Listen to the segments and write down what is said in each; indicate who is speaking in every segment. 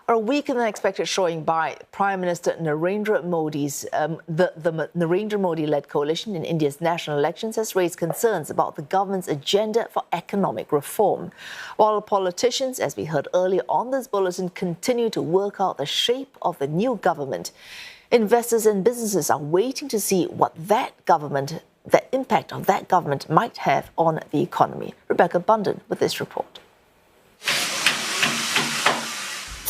Speaker 1: A weaker than expected showing by Prime Minister Narendra Modi's the Narendra Modi-led coalition in India's national elections has raised concerns about the government's agenda for economic reform. While politicians, as we heard earlier on this bulletin, continue to work out the shape of the new government, investors and businesses are waiting to see what the impact of that government might have on the economy. Rebecca Bundhun with this report.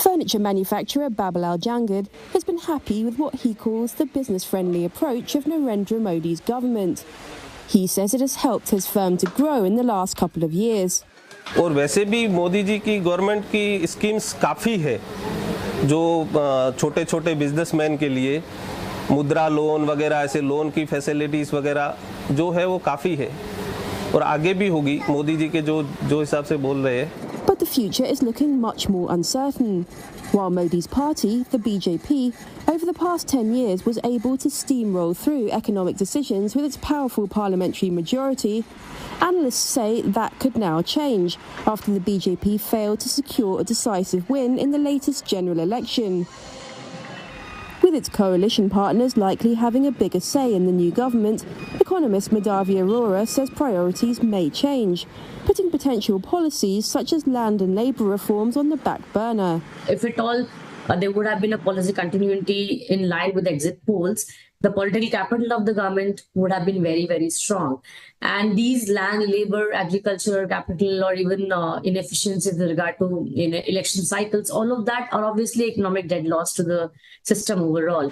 Speaker 2: Furniture manufacturer Babalal Jangid has been happy with what he calls the business-friendly approach of Narendra Modi's government. He says it has helped his firm to grow in the last couple of years.
Speaker 3: और वैसे भी मोदी जी की government की schemes काफ़ी है जो छोटे-छोटे businessman के लिए मुद्रा लोन वगैरह ऐसे लोन की फैसिलिटीज़ वगैरह जो है वो काफ़ी है और आगे भी होगी मोदी जी के जो हिसाब से बोल रहे हैं.
Speaker 2: But the future is looking much more uncertain. While Modi's party, the BJP, over the past 10 years was able to steamroll through economic decisions with its powerful parliamentary majority, analysts say that could now change after the BJP failed to secure a decisive win in the latest general election. With its coalition partners likely having a bigger say in the new government, economist Madhavi Arora says priorities may change, putting potential policies such as land and labour reforms on the back burner.
Speaker 4: If at all there would have been a policy continuity in line with exit polls, the political capital of the government would have been very, very strong. And these land, labour, agriculture, capital, or even inefficiencies with regard to election cycles, all of that are obviously economic dead loss to the system overall.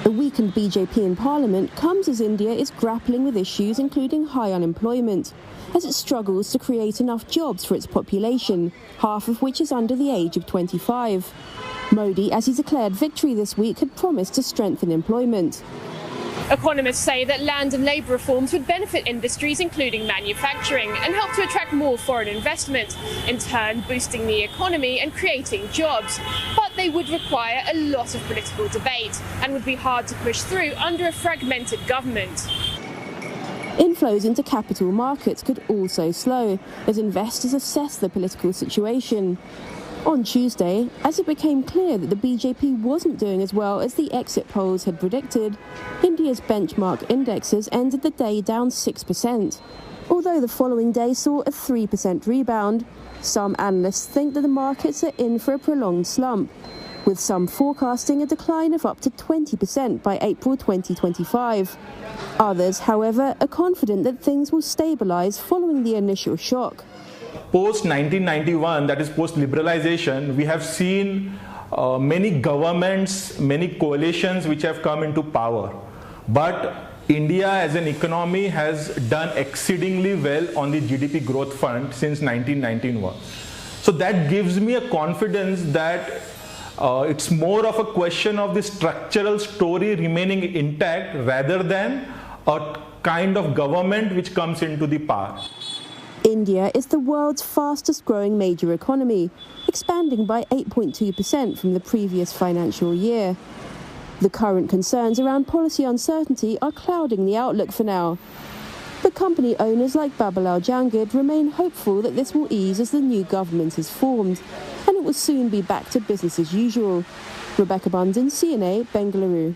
Speaker 2: The weakened BJP in Parliament comes as India is grappling with issues including high unemployment, as it struggles to create enough jobs for its population, half of which is under the age of 25. Modi, as he declared victory this week, had promised to strengthen employment.
Speaker 5: Economists say that land and labour reforms would benefit industries including manufacturing and help to attract more foreign investment, in turn boosting the economy and creating jobs. But they would require a lot of political debate and would be hard to push through under a fragmented government.
Speaker 2: Inflows into capital markets could also slow as investors assess the political situation. On Tuesday, as it became clear that the BJP wasn't doing as well as the exit polls had predicted, India's benchmark indexes ended the day down 6%. Although the following day saw a 3% rebound, some analysts think that the markets are in for a prolonged slump, with some forecasting a decline of up to 20% by April 2025. Others, however, are confident that things will stabilise following the initial shock.
Speaker 6: Post 1991, that is post liberalization, we have seen many governments, many coalitions which have come into power. But India as an economy has done exceedingly well on the GDP growth front since 1991. So that gives me a confidence that it's more of a question of the structural story remaining intact rather than a kind of government which comes into the power.
Speaker 2: India is the world's fastest growing major economy, expanding by 8.2% from the previous financial year. The current concerns around policy uncertainty are clouding the outlook for now. But company owners like Babalal Jangid remain hopeful that this will ease as the new government is formed, and it will soon be back to business as usual. Rebecca Bundhun, CNA, Bengaluru.